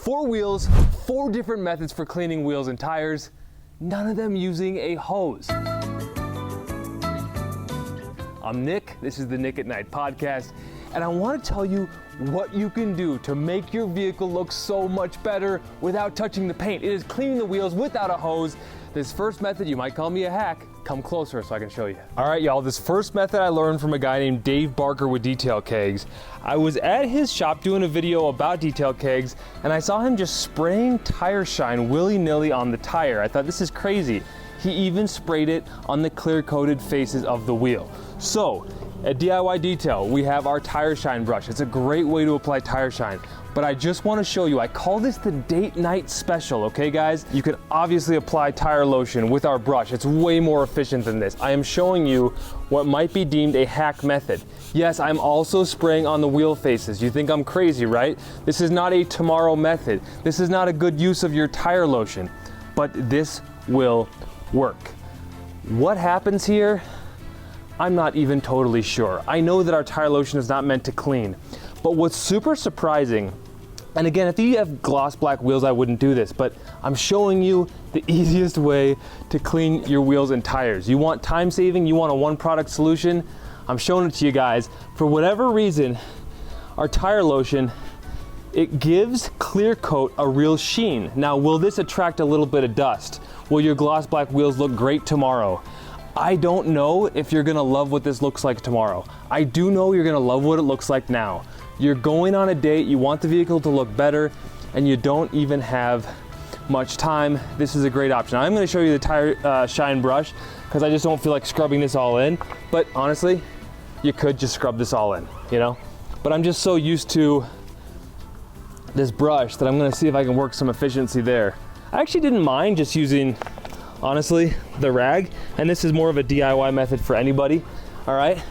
4 wheels, 4 different methods for cleaning wheels and tires, none of them using a hose. I'm Nick, this is the Nick at Night podcast, and I want to tell you what you can do to make your vehicle look so much better without touching the paint. It is cleaning the wheels without a hose. This first method, you might call me a hack. Come closer so I can show you. All right, y'all, this first method I learned from a guy named Dave Barker with Detail Kegs. I was at his shop doing a video about detail kegs, and I saw him just spraying tire shine willy-nilly on the tire. I thought, this is crazy. He even sprayed it on the clear-coated faces of the wheel. So, at DIY Detail, we have our tire shine brush. It's a great way to apply tire shine. But I just want to show you, I call this the date night special, okay guys? You can obviously apply tire lotion with our brush. It's way more efficient than this. I am showing you what might be deemed a hack method. Yes, I'm also spraying on the wheel faces. You think I'm crazy, right? This is not a tomorrow method. This is not a good use of your tire lotion, but this will work. What happens here? I'm not even totally sure. I know that our tire lotion is not meant to clean, but what's super surprising, and again, if you have gloss black wheels, I wouldn't do this, but I'm showing you the easiest way to clean your wheels and tires. You want time saving, you want a one product solution, I'm showing it to you guys. For whatever reason, our tire lotion, it gives clear coat a real sheen. Now, will this attract a little bit of dust? Will your gloss black wheels look great tomorrow? I don't know if you're gonna love what this looks like tomorrow. I do know you're gonna love what it looks like now. You're going on a date, you want the vehicle to look better, and you don't even have much time. This is a great option. I'm gonna show you the tire shine brush because I just don't feel like scrubbing this all in. But honestly, you could just scrub this all in, you know? But I'm just so used to this brush that I'm gonna see if I can work some efficiency there. I actually didn't mind just using, honestly, the rag, and this is more of a DIY method for anybody, all right?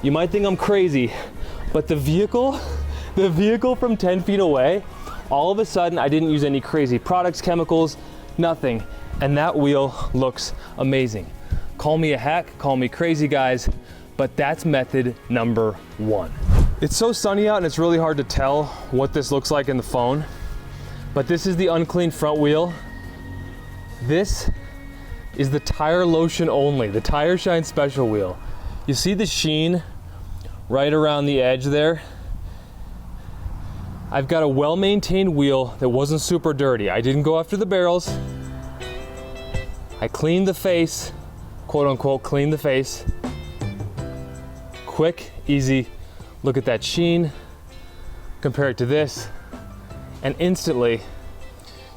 You might think I'm crazy, but the vehicle from 10 feet away, all of a sudden, I didn't use any crazy products, chemicals, nothing, and that wheel looks amazing. Call me a hack, call me crazy, guys, but that's method number 1. It's so sunny out and it's really hard to tell what this looks like in the phone, but this is the unclean front wheel. This is the tire lotion only, the tire shine special wheel. You see the sheen right around the edge there? I've got a well-maintained wheel that wasn't super dirty. I didn't go after the barrels. I cleaned the face, quote unquote, cleaned the face. Quick, easy. Look at that sheen, compare it to this, and instantly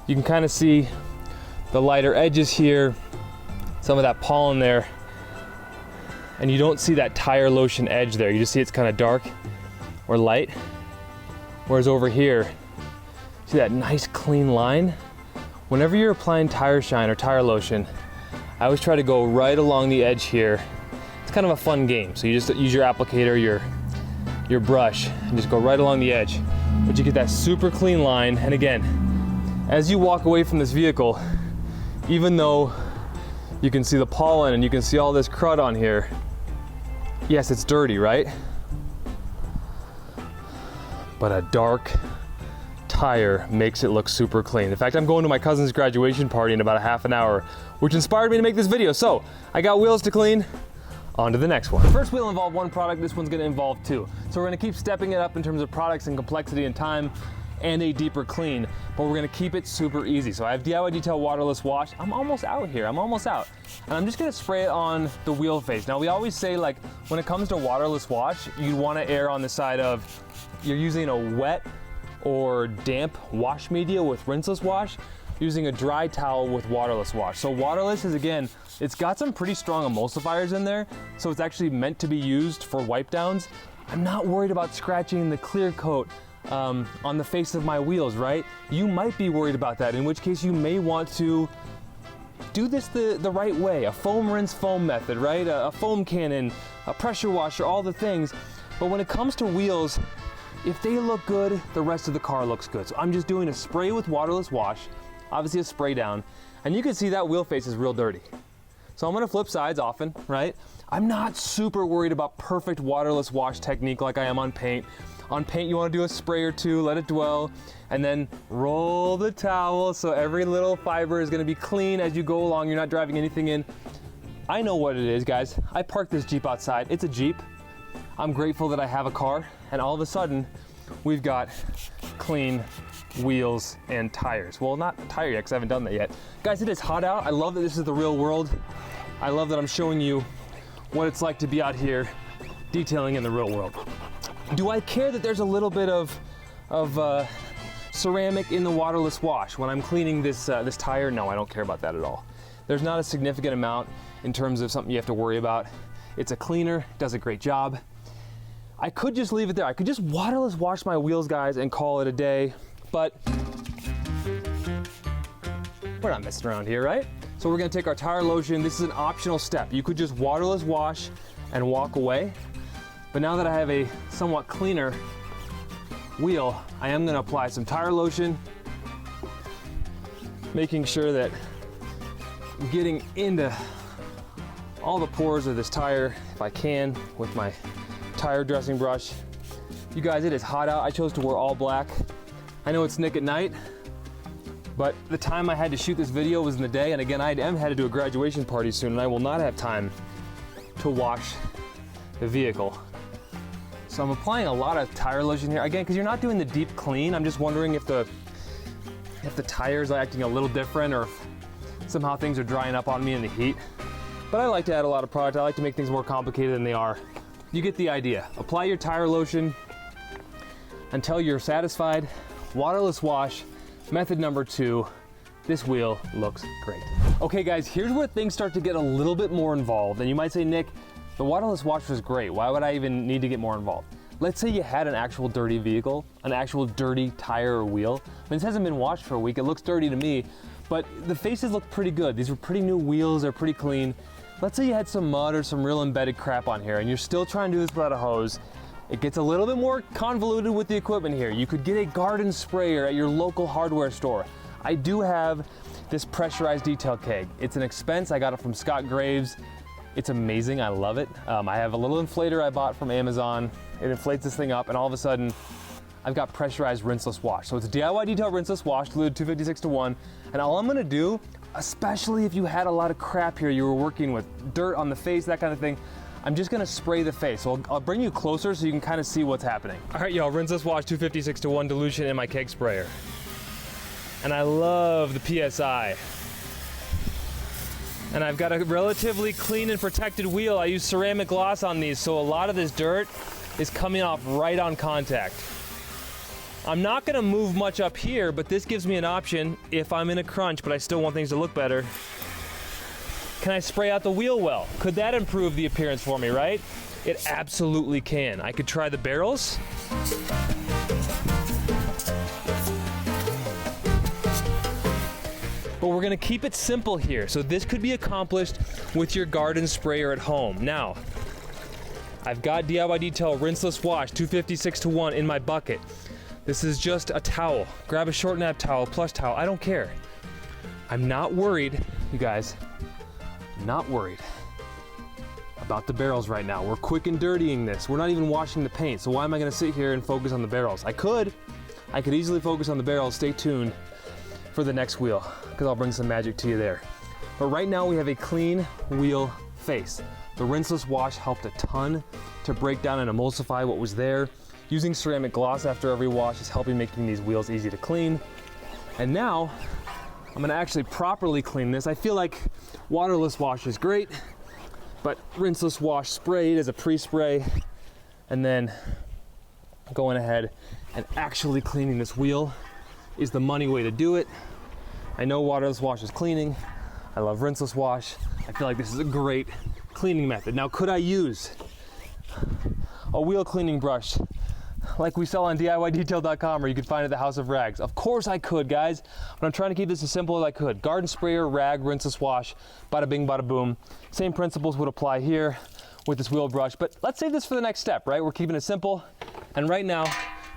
you can kind of see the lighter edges here, some of that pollen there, and you don't see that tire lotion edge there. You just see it's kind of dark or light. Whereas over here, see that nice clean line? Whenever you're applying tire shine or tire lotion, I always try to go right along the edge here. It's kind of a fun game. So you just use your applicator, your brush, and just go right along the edge. But you get that super clean line. And again, as you walk away from this vehicle, even though you can see the pollen and you can see all this crud on here, yes, it's dirty, right? But a dark tire makes it look super clean. In fact, I'm going to my cousin's graduation party in about a half an hour, which inspired me to make this video. So I got wheels to clean, on to the next one. The first wheel involved 1 product, this one's gonna involve 2. So we're gonna keep stepping it up in terms of products and complexity and time and a deeper clean, but we're gonna keep it super easy. So I have DIY Detail waterless wash. I'm almost out here, I'm almost out. And I'm just gonna spray it on the wheel face. Now we always say, like, when it comes to waterless wash, you wanna err on the side of you're using a wet or damp wash media with rinseless wash, using a dry towel with waterless wash. So waterless is, again, it's got some pretty strong emulsifiers in there, so it's actually meant to be used for wipe downs. I'm not worried about scratching the clear coat on the face of my wheels, right? You might be worried about that, in which case you may want to do this the right way, a foam rinse foam method, right? A foam cannon, a pressure washer, all the things. But when it comes to wheels, if they look good, the rest of the car looks good. So I'm just doing a spray with waterless wash, obviously a spray down, and you can see that wheel face is real dirty. So I'm gonna flip sides often, right? I'm not super worried about perfect waterless wash technique like I am on paint. On paint, you want to do a spray or two, let it dwell, and then roll the towel so every little fiber is going to be clean as you go along. You're not driving anything in. I know what it is, guys. I parked this Jeep outside. It's a Jeep. I'm grateful that I have a car, and all of a sudden, we've got clean wheels and tires. Well, not tire yet, because I haven't done that yet. Guys, it is hot out. I love that this is the real world. I love that I'm showing you what it's like to be out here detailing in the real world. Do I care that there's a little bit of ceramic in the waterless wash when I'm cleaning this tire? No, I don't care about that at all. There's not a significant amount in terms of something you have to worry about. It's a cleaner, does a great job. I could just leave it there. I could just waterless wash my wheels, guys, and call it a day, but we're not messing around here, right? So we're gonna take our tire lotion. This is an optional step. You could just waterless wash and walk away. But now that I have a somewhat cleaner wheel, I am gonna apply some tire lotion, making sure that I'm getting into all the pores of this tire, if I can, with my tire dressing brush. You guys, it is hot out. I chose to wear all black. I know it's Nick at night, but the time I had to shoot this video was in the day, and again, I am headed to a graduation party soon, and I will not have time to wash the vehicle. So I'm applying a lot of tire lotion here, again, because you're not doing the deep clean. I'm just wondering if the tires are acting a little different, or if somehow things are drying up on me in the heat. But I like to add a lot of product. I like to make things more complicated than they are. You get the idea. Apply your tire lotion until you're satisfied. Waterless wash. Method number 2. This wheel looks great. Okay guys, here's where things start to get a little bit more involved. And you might say, Nick, the waterless wash was great. Why would I even need to get more involved? Let's say you had an actual dirty vehicle, an actual dirty tire or wheel. I mean, this hasn't been washed for a week. It looks dirty to me, but the faces look pretty good. These were pretty new wheels. They're pretty clean. Let's say you had some mud or some real embedded crap on here and you're still trying to do this without a hose. It gets a little bit more convoluted with the equipment here. You could get a garden sprayer at your local hardware store. I do have this pressurized detail keg. It's an expense. I got it from Scott Graves. It's amazing. I love it. I have a little inflator I bought from Amazon. It inflates this thing up, and all of a sudden, I've got pressurized rinseless wash. So it's a DIY detail rinseless wash, diluted 256:1. And all I'm gonna do, especially if you had a lot of crap here, you were working with dirt on the face, that kind of thing, I'm just gonna spray the face. So I'll bring you closer so you can kind of see what's happening. All right, y'all, rinseless wash 256:1 dilution in my keg sprayer. And I love the PSI. And I've got a relatively clean and protected wheel. I use ceramic gloss on these, so a lot of this dirt is coming off right on contact. I'm not gonna move much up here, but this gives me an option if I'm in a crunch, but I still want things to look better. Can I spray out the wheel well? Could that improve the appearance for me, right? It absolutely can. I could try the barrels. But we're gonna keep it simple here. So this could be accomplished with your garden sprayer at home. Now, I've got DIY Detail Rinseless Wash 256:1 in my bucket. This is just a towel. Grab a short nap towel, plush towel, I don't care. I'm not worried, you guys, not worried about the barrels right now. We're quick and dirtying this. We're not even washing the paint. So why am I gonna sit here and focus on the barrels? I could easily focus on the barrels. Stay tuned for the next wheel, because I'll bring some magic to you there. But right now we have a clean wheel face. The rinseless wash helped a ton to break down and emulsify what was there. Using ceramic gloss after every wash is helping making these wheels easy to clean. And now I'm gonna actually properly clean this. I feel like waterless wash is great, but rinseless wash sprayed as a pre-spray, and then going ahead and actually cleaning this wheel is the money way to do it. I know waterless wash is cleaning. I love rinseless wash. I feel like this is a great cleaning method. Now, could I use a wheel cleaning brush like we sell on DIYdetail.com, or you can find at the House of Rags? Of course I could, guys, but I'm trying to keep this as simple as I could. Garden sprayer, rag, rinseless wash, bada bing, bada boom. Same principles would apply here with this wheel brush, but let's save this for the next step, right? We're keeping it simple, and right now,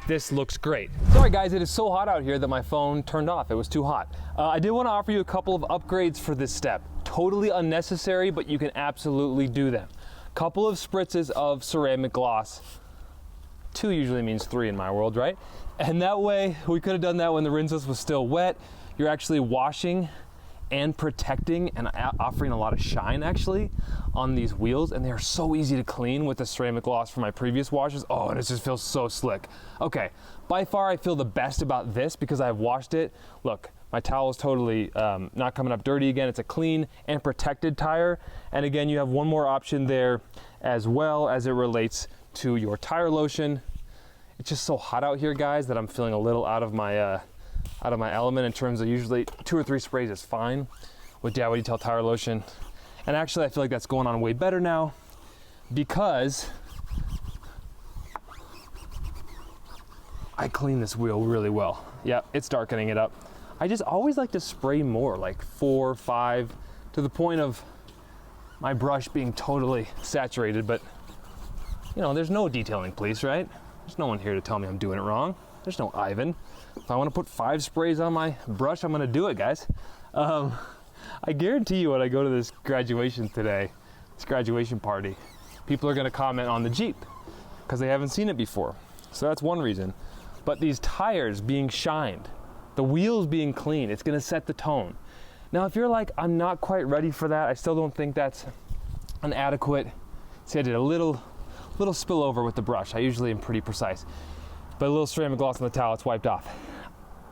this looks great. Sorry guys, it is so hot out here that my phone turned off. It was too hot. I did want to offer you a couple of upgrades for this step. Totally unnecessary, but you can absolutely do them. Couple of spritzes of ceramic gloss 2 usually means 3 in my world, right? And that way, we could have done that when the rinseless was still wet. You're actually washing and protecting and offering a lot of shine actually on these wheels, and they're so easy to clean with the ceramic gloss from my previous washes. Oh, and it just feels so slick. Okay, by far I feel the best about this because I've washed it. Look, my towel is totally not coming up dirty again. It's a clean and protected tire. And again, you have one more option there as well as it relates to your tire lotion. It's just so hot out here, guys, that I'm feeling a little out of my element in terms of usually 2 or 3 sprays is fine with DIY Detail tire lotion. And actually I feel like that's going on way better now because I clean this wheel really well. Yeah, it's darkening it up. I just always like to spray more, like 4, 5, to the point of my brush being totally saturated, but you know, there's no detailing police, right? There's no one here to tell me I'm doing it wrong. There's no Ivan. If I want to put 5 sprays on my brush, I'm going to do it, guys. I guarantee you when I go to this graduation today, this graduation party, people are going to comment on the Jeep because they haven't seen it before. So that's one reason. But these tires being shined, the wheels being clean, it's going to set the tone. Now, if you're like, I'm not quite ready for that, I still don't think that's an adequate. See, I did a little spill over with the brush. I usually am pretty precise. But a little ceramic gloss on the towel, it's wiped off.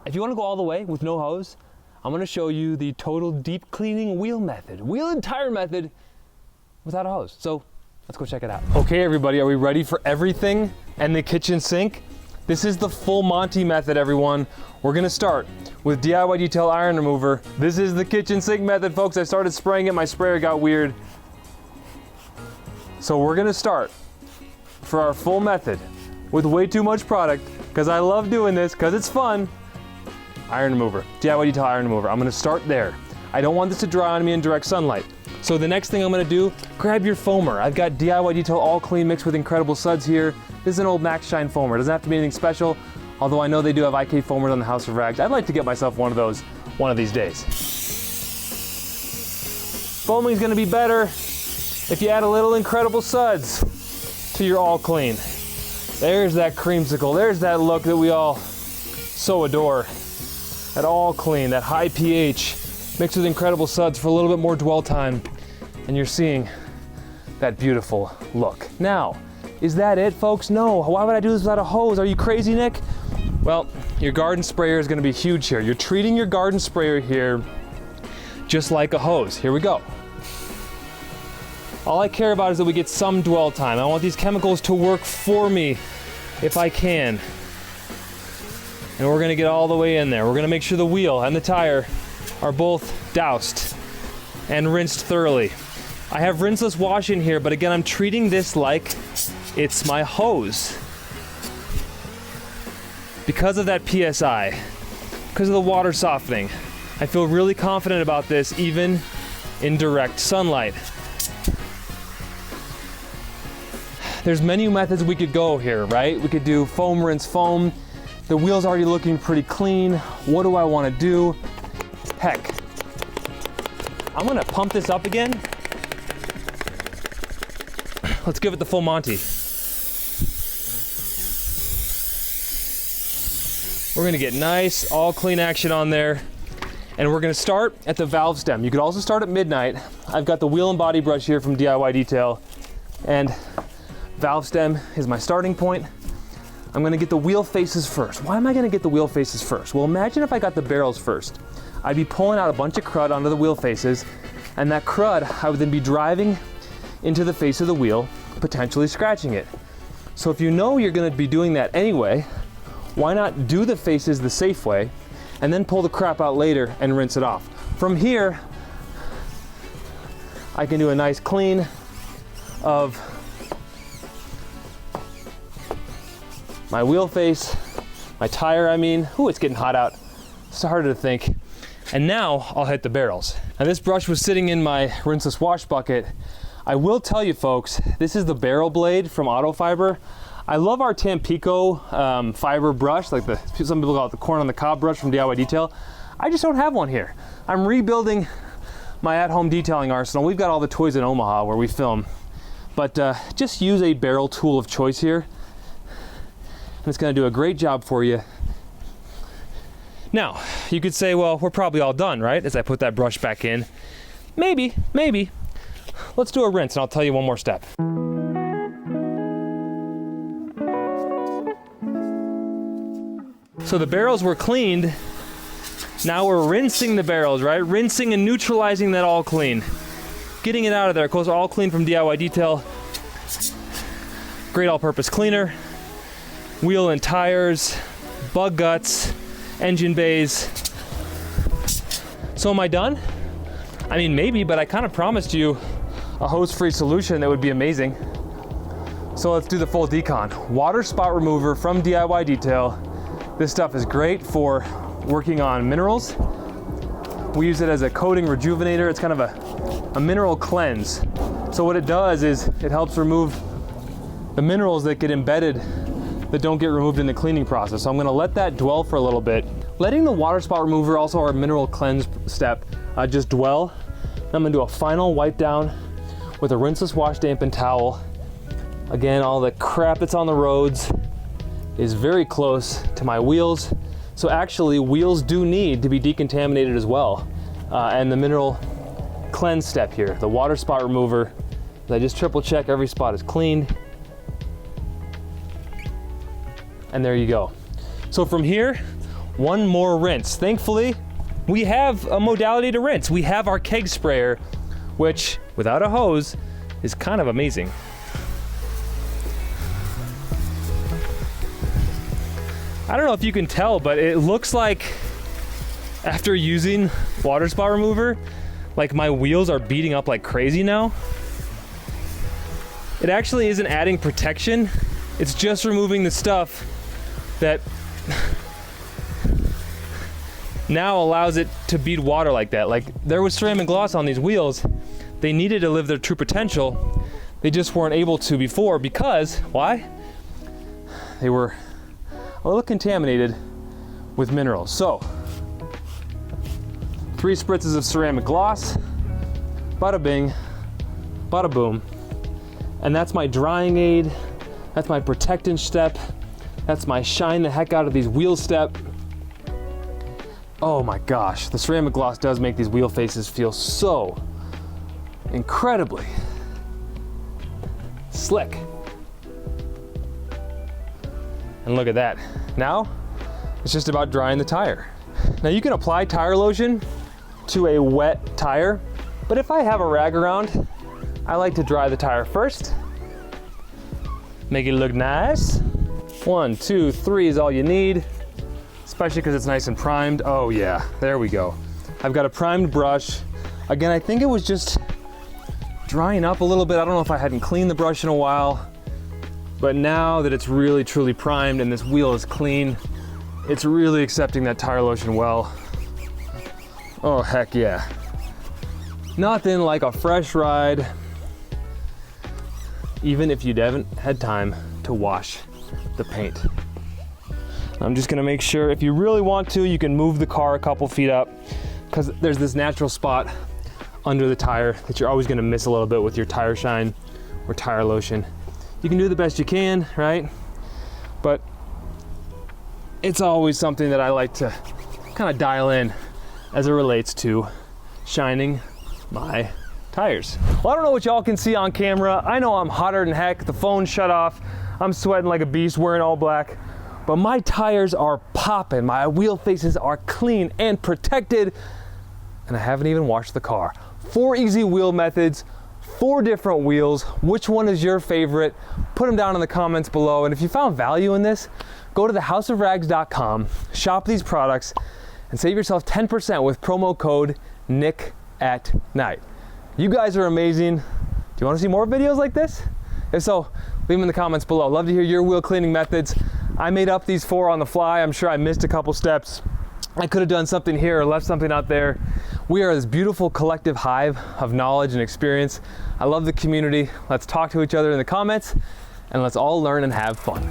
If you want to go all the way with no hose, I'm going to show you the total deep cleaning wheel and tire method without a hose. So let's go check it out. Okay, everybody, are we ready for everything and the kitchen sink? This is the full Monty method, everyone. We're going to start with DIY Detail iron remover. This is the kitchen sink method, folks. I started spraying it, my sprayer got weird. So we're going to start for our full method with way too much product because I love doing this because it's fun. Iron remover, DIY Detail iron remover. I'm gonna start there. I don't want this to dry on me in direct sunlight. So the next thing I'm gonna do, grab your foamer. I've got DIY Detail All Clean mixed with incredible Suds here. This is an old Max Shine foamer. It doesn't have to be anything special, although I know they do have IK foamers on the House of Rags. I'd like to get myself one of those one of these days. Foaming is gonna be better if you add a little incredible Suds to your All Clean. There's that creamsicle. There's that look that we all so adore. That All Clean, that high pH, mixed with incredible Suds for a little bit more dwell time, and you're seeing that beautiful look. Now, is that it, folks? No. Why would I do this without a hose? Are you crazy, Nick? Well, your garden sprayer is going to be huge here. You're treating your garden sprayer here just like a hose. Here we go. All I care about is that we get some dwell time. I want these chemicals to work for me if I can. And we're gonna get all the way in there. We're gonna make sure the wheel and the tire are both doused and rinsed thoroughly. I have rinseless wash in here, but again, I'm treating this like it's my hose. Because of that PSI, because of the water softening, I feel really confident about this even in direct sunlight. There's many methods we could go here, right? We could do foam, rinse, foam. The wheel's already looking pretty clean. What do I want to do? Heck, I'm gonna pump this up again. Let's give it the full Monty. We're gonna get nice, all clean action on there. And we're gonna start at the valve stem. You could also start at midnight. I've got the wheel and body brush here from DIY Detail. And valve stem is my starting point. I'm gonna get the wheel faces first. Why am I gonna get the wheel faces first? Well, imagine if I got the barrels first. I'd be pulling out a bunch of crud onto the wheel faces, and that crud I would then be driving into the face of the wheel, potentially scratching it. So if you know you're gonna be doing that anyway, why not do the faces the safe way, and then pull the crap out later and rinse it off. From here, I can do a nice clean of my wheel face, my tire, I mean. Ooh, it's getting hot out. It's harder to think. And now I'll hit the barrels. Now this brush was sitting in my rinseless wash bucket. I will tell you folks, this is the barrel blade from Auto Fiber. I love our Tampico fiber brush, like some people call it the corn on the cob brush from DIY Detail. I just don't have one here. I'm rebuilding my at-home detailing arsenal. We've got all the toys in Omaha where we film. But just use a barrel tool of choice here. and it's gonna do a great job for you. Now, you could say, well, we're probably all done, right? As I put that brush back in. Maybe. Let's do a rinse, and I'll tell you one more step. So the barrels were cleaned. Now we're rinsing the barrels, right? Rinsing and neutralizing that all clean. Getting it out of there. Of course, all clean from DIY Detail. Great all-purpose cleaner. Wheel and tires, bug guts, engine bays. So am I done? I mean, maybe, but I kind of promised you a hose-free solution that would be amazing. So let's do the full decon. Water spot remover from DIY Detail. This stuff is great for working on minerals. We use it as a coating rejuvenator. It's kind of a mineral cleanse. So what it does is it helps remove the minerals that get embedded that don't get removed in the cleaning process. So I'm gonna let that dwell for a little bit. Letting the water spot remover, also our mineral cleanse step, just dwell. I'm gonna do a final wipe down with a rinseless wash dampened towel. Again, all the crap that's on the roads is very close to my wheels. So actually, wheels do need to be decontaminated as well. And the mineral cleanse step here, the water spot remover, I just triple check every spot is cleaned. And there you go. So from here, one more rinse. Thankfully, we have a modality to rinse. We have our keg sprayer, which without a hose is kind of amazing. I don't know if you can tell, but it looks like after using water spot remover, like my wheels are beating up like crazy now. It actually isn't adding protection. It's just removing the stuff that now allows it to bead water like that. Like there was ceramic gloss on these wheels. They needed to live their true potential. They just weren't able to before because, why? They were a little contaminated with minerals. So, 3 spritzes of ceramic gloss, bada bing, bada boom. And that's my drying aid, that's my protectant step, that's my shine the heck out of these wheels step. Oh my gosh, the ceramic gloss does make these wheel faces feel so incredibly slick. And look at that. Now, it's just about drying the tire. Now you can apply tire lotion to a wet tire, but if I have a rag around, I like to dry the tire first. Make it look nice. 1, 2, 3 is all you need, especially because it's nice and primed. Oh yeah, there we go. I've got a primed brush. Again, I think it was just drying up a little bit. I don't know if I hadn't cleaned the brush in a while, but now that it's really truly primed and this wheel is clean, it's really accepting that tire lotion well. Oh heck yeah. Nothing like a fresh ride, even if you haven't had time to wash the paint. I'm just gonna make sure, if you really want to, you can move the car a couple feet up, because there's this natural spot under the tire that you're always gonna miss a little bit with your tire shine or tire lotion. You can do the best you can, right? But it's always something that I like to kind of dial in as it relates to shining my tires. Well, I don't know what y'all can see on camera. I know I'm hotter than heck. The phone shut off. I'm sweating like a beast wearing all black. But my tires are popping. My wheel faces are clean and protected. And I haven't even washed the car. 4 easy wheel methods, 4 different wheels. Which one is your favorite? Put them down in the comments below. And if you found value in this, go to thehouseofrags.com, shop these products, and save yourself 10% with promo code NICK@NIGHT. You guys are amazing. Do you want to see more videos like this? If so, leave them in the comments below. Love to hear your wheel cleaning methods. I made up these 4 on the fly. I'm sure I missed a couple steps. I could have done something here or left something out there. We are this beautiful collective hive of knowledge and experience. I love the community. Let's talk to each other in the comments, and let's all learn and have fun.